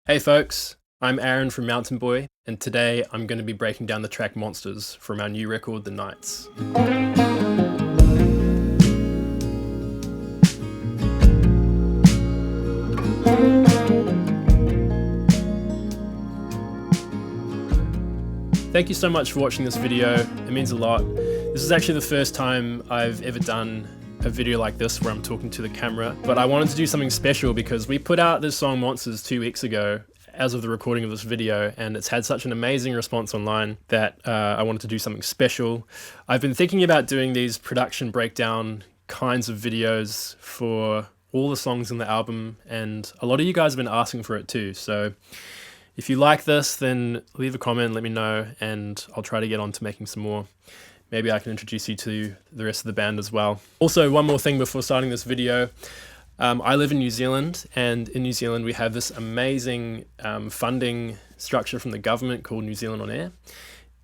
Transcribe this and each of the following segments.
Hey folks, I'm Aaron from Mountain Boy, and today I'm going to be breaking down the track Monsters from our new record, The Nights. Thank you so much for watching this video, it means a lot. This is actually the first time I've ever done a video like this where I'm talking to the camera, but I wanted to do something special because we put out this song Monsters 2 weeks ago as of the recording of this video, and it's had such an amazing response online that I wanted to do something special. I've been thinking about doing these production breakdown kinds of videos for all the songs in the album, and a lot of you guys have been asking for it too, so if you like this, then leave a comment, let me know, and I'll try to get on to making some more. Maybe I can introduce you to the rest of the band as well. Also, one more thing before starting this video. I live in New Zealand, and in New Zealand we have this amazing funding structure from the government called New Zealand On Air.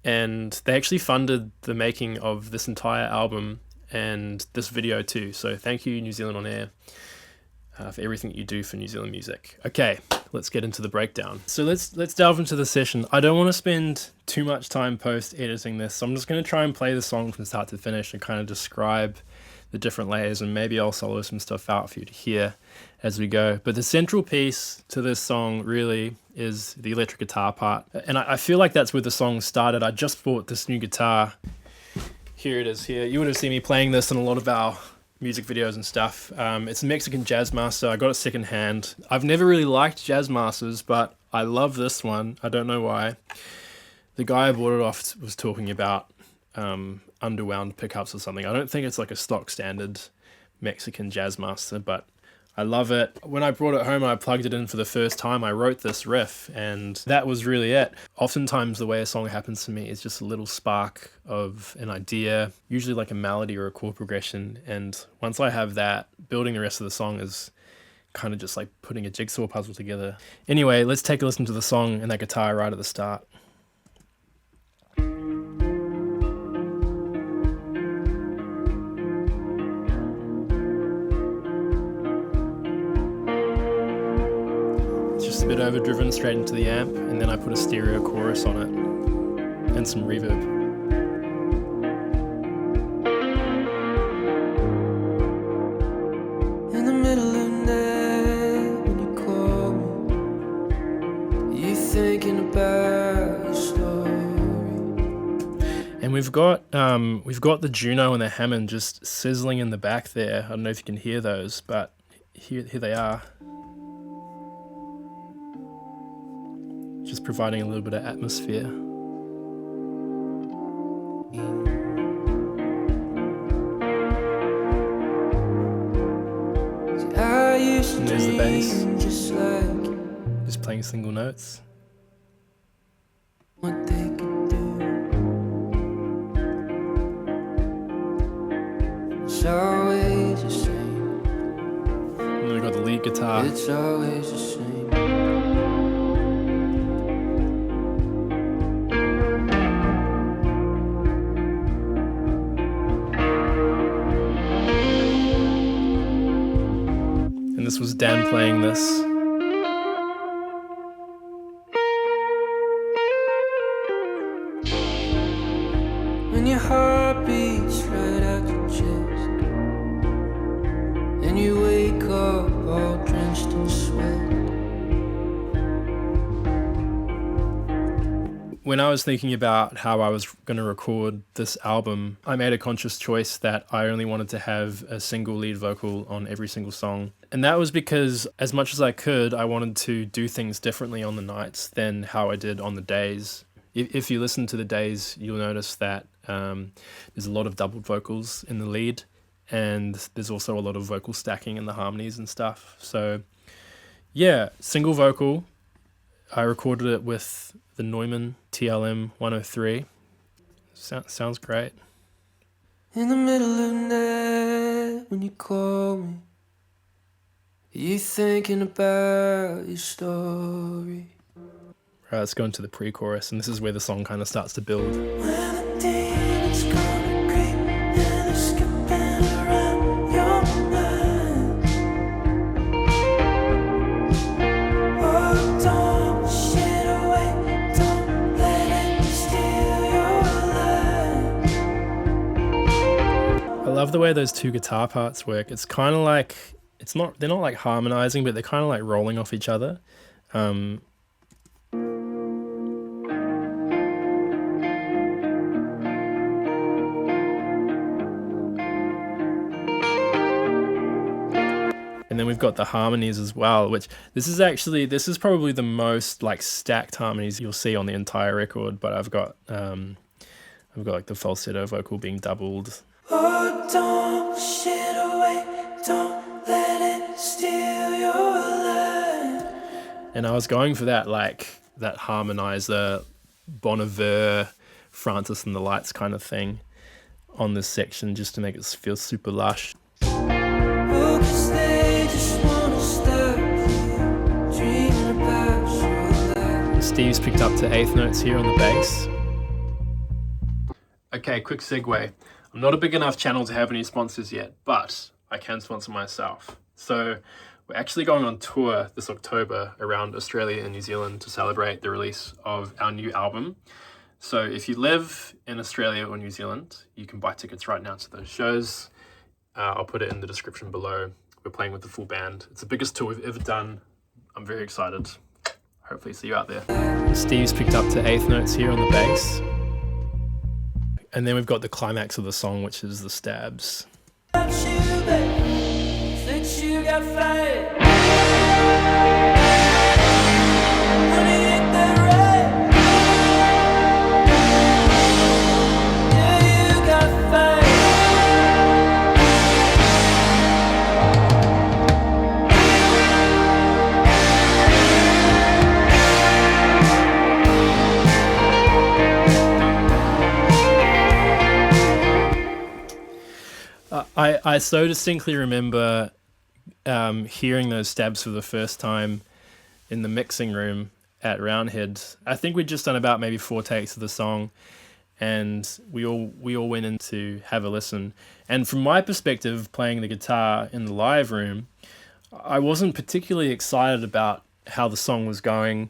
And they actually funded the making of this entire album and this video too. So thank you, New Zealand On Air, for everything that you do for New Zealand music. Okay, let's get into the breakdown. So let's delve into the session. I don't want to spend too much time post-editing this, so I'm just going to try and play the song from start to finish and kind of describe the different layers, and maybe I'll solo some stuff out for you to hear as we go. But the central piece to this song really is the electric guitar part, and I feel like that's where the song started. I just bought this new guitar. Here it is here. You would have seen me playing this in a lot of our music videos and stuff. It's a Mexican Jazz Master. I got it secondhand. I've never really liked Jazz Masters, but I love this one. I don't know why. The guy I bought it off was talking about underwound pickups or something. I don't think it's like a stock standard Mexican Jazz Master, but I love it. When I brought it home and I plugged it in for the first time, I wrote this riff, and that was really it. Oftentimes the way a song happens to me is just a little spark of an idea, usually like a melody or a chord progression, and once I have that, building the rest of the song is kind of just like putting a jigsaw puzzle together. Anyway, let's take a listen to the song and that guitar right at the start. A bit overdriven straight into the amp, and then I put a stereo chorus on it and some reverb. In the middle of the night when you call me, you thinking about your story. And we've got the Juno and the Hammond just sizzling in the back there. I don't know if you can hear those, but here they are. Just providing a little bit of atmosphere. And there's the bass, just playing single notes. What they could do. It's always the same. And then we've got the lead guitar. It's always the same. This was Dan playing this. When your heart beats right out your chest, and you wake up all drenched in sweat. When I was thinking about how I was going to record this album, I made a conscious choice that I only wanted to have a single lead vocal on every single song. And that was because, as much as I could, I wanted to do things differently on the nights than how I did on the days. If you listen to the days, you'll notice that there's a lot of doubled vocals in the lead, and there's also a lot of vocal stacking in the harmonies and stuff. So yeah, single vocal. I recorded it with the Neumann TLM 103. Sounds great. In the middle of the night when you call me, you thinking about your story. Right, let's go into the pre-chorus, and this is where the song kind of starts to build. When the demons gonna creep and they're skipping around your mind. Oh, don't love the way those two guitar parts work. It's kind of like, they're not like harmonizing, but they're kind of like rolling off each other. And then we've got the harmonies as well, which this is probably the most like stacked harmonies you'll see on the entire record. But I've got like the falsetto vocal being doubled. Oh, don't shit away, don't let it steal your life. And I was going for that harmonizer, Bon Iver, Francis and the Lights kind of thing on this section, just to make it feel super lush. Steve's picked up to eighth notes here on the bass. Okay, quick segue. I'm not a big enough channel to have any sponsors yet, but I can sponsor myself. So we're actually going on tour this October around Australia and New Zealand to celebrate the release of our new album. So if you live in Australia or New Zealand, you can buy tickets right now to those shows. I'll put it in the description below. We're playing with the full band. It's the biggest tour we've ever done. I'm very excited. Hopefully see you out there. Steve's picked up to eighth notes here on the bass. And then we've got the climax of the song, which is the stabs. I so distinctly remember hearing those stabs for the first time in the mixing room at Roundhead. I think we'd just done about maybe 4 takes of the song, and we all went in to have a listen. And from my perspective, playing the guitar in the live room, I wasn't particularly excited about how the song was going.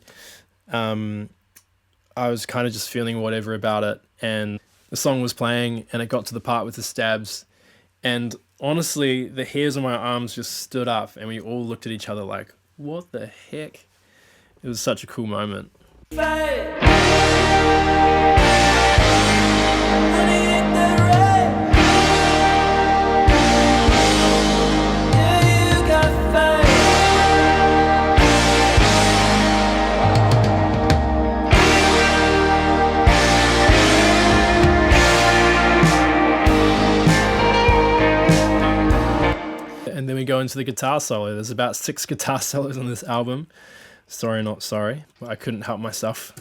I was kind of just feeling whatever about it, and the song was playing and it got to the part with the stabs, and honestly the hairs on my arms just stood up and we all looked at each other like, what the heck? It was such a cool moment. And then we go into the guitar solo. There's about 6 guitar solos on this album. Sorry Not Sorry, but I couldn't help myself.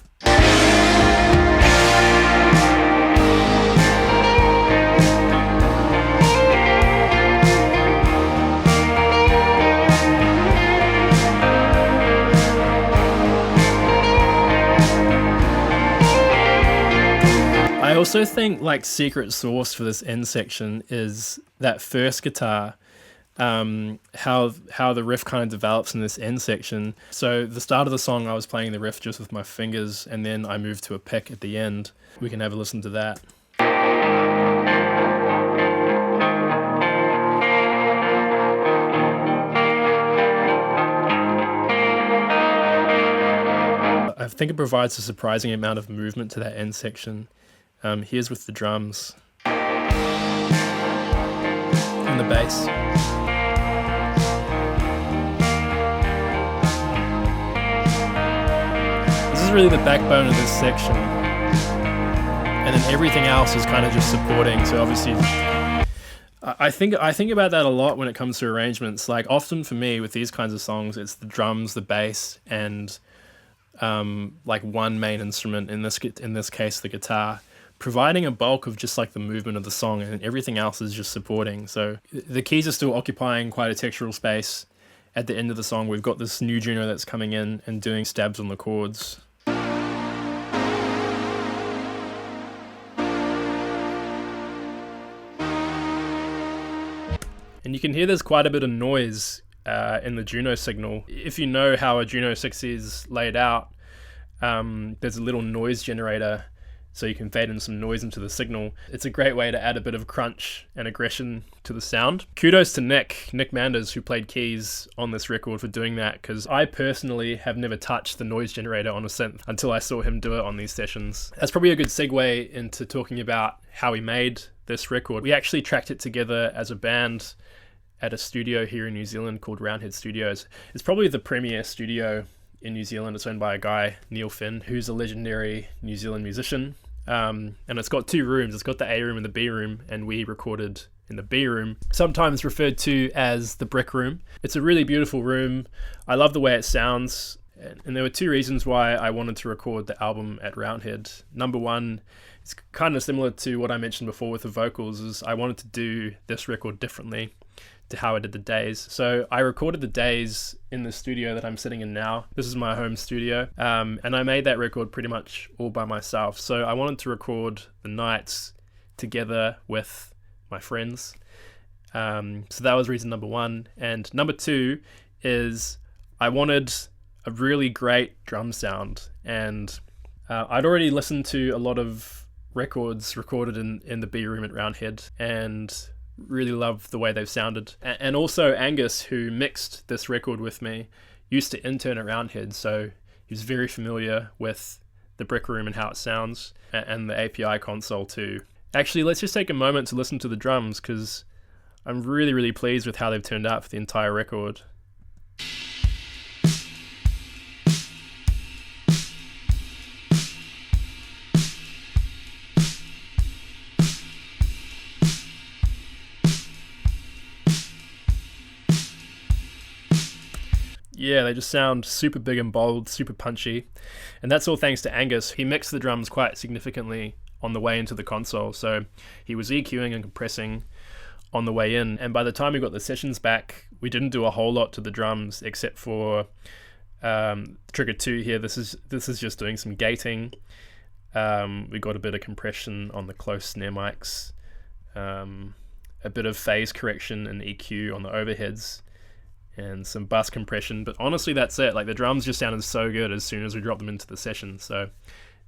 I also think like secret sauce for this end section is that first guitar. How the riff kind of develops in this end section. So the start of the song I was playing the riff just with my fingers, and then I moved to a pick at the end. We can have a listen to that. I think it provides a surprising amount of movement to that end section. Here's with the drums and the bass. This is really the backbone of this section, and then everything else is kind of just supporting. So obviously I think about that a lot when it comes to arrangements. Like often for me with these kinds of songs, it's the drums, the bass, and like one main instrument, in this case the guitar, providing a bulk of just like the movement of the song, and everything else is just supporting. So the keys are still occupying quite a textural space. At the end of the song, we've got this new Juno that's coming in and doing stabs on the chords. And you can hear there's quite a bit of noise in the Juno signal. If you know how a Juno 6 is laid out, there's a little noise generator so you can fade in some noise into the signal. It's a great way to add a bit of crunch and aggression to the sound. Kudos to Nick Manders, who played keys on this record, for doing that, because I personally have never touched the noise generator on a synth until I saw him do it on these sessions. That's probably a good segue into talking about how we made this record. We actually tracked it together as a band at a studio here in New Zealand called Roundhead Studios. It's probably the premier studio in New Zealand. It's owned by a guy, Neil Finn, who's a legendary New Zealand musician. And it's got 2 rooms. It's got the A room and the B room, and we recorded in the B room, sometimes referred to as the brick room. It's a really beautiful room. I love the way it sounds, and there were 2 reasons why I wanted to record the album at Roundhead. Number one, it's kind of similar to what I mentioned before with the vocals, is I wanted to do this record differently to how I did the Days. So I recorded the Days in the studio that I'm sitting in now. This is my home studio, and I made that record pretty much all by myself. So I wanted to record the nights together with my friends. So that was reason number one. And number 2 is I wanted a really great drum sound, and I'd already listened to a lot of records recorded in the B room at Roundhead, and really love the way they've sounded. And also Angus, who mixed this record with me, used to intern at Roundhead, so he's very familiar with the brick room and how it sounds, and the API console too. Actually, let's just take a moment to listen to the drums, because I'm really pleased with how they've turned out for the entire record. Yeah, they just sound super big and bold, super punchy. And that's all thanks to Angus. He mixed the drums quite significantly on the way into the console. So he was EQing and compressing on the way in. And by the time we got the sessions back, we didn't do a whole lot to the drums except for trigger 2 here. This is just doing some gating. We got a bit of compression on the close snare mics, a bit of phase correction and EQ on the overheads, and some bus compression, but honestly that's it. Like, the drums just sounded so good as soon as we dropped them into the session, so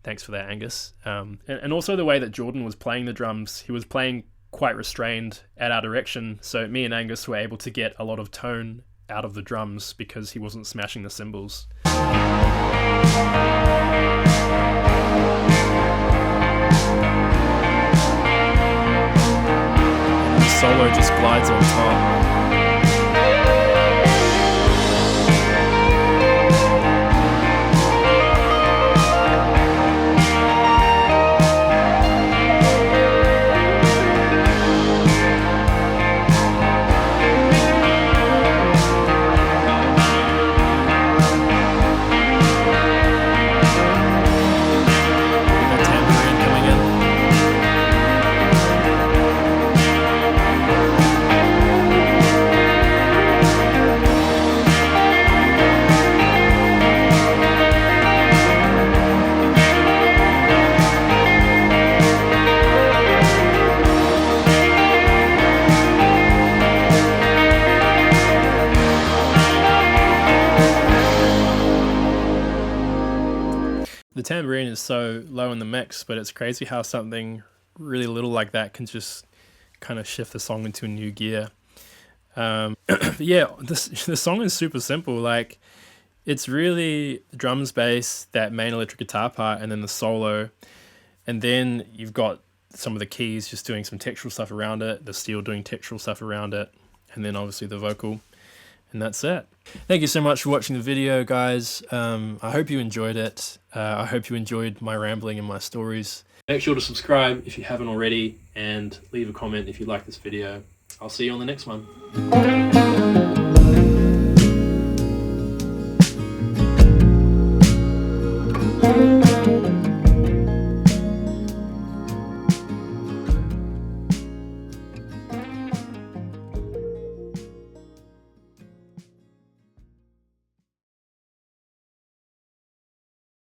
thanks for that, Angus. And also the way that Jordan was playing the drums, he was playing quite restrained at our direction, so me and Angus were able to get a lot of tone out of the drums because he wasn't smashing the cymbals. The solo just glides on top. The tambourine is so low in the mix, but it's crazy how something really little like that can just kind of shift the song into a new gear. Yeah, the song is super simple. Like, it's really drums, bass, that main electric guitar part, and then the solo. And then you've got some of the keys just doing some textural stuff around it, the steel doing textural stuff around it, and then obviously the vocal. And that's it. Thank you so much for watching the video, guys. I hope you enjoyed it. I hope you enjoyed my rambling and my stories. Make sure to subscribe if you haven't already, and leave a comment if you like this video. I'll see you on the next one.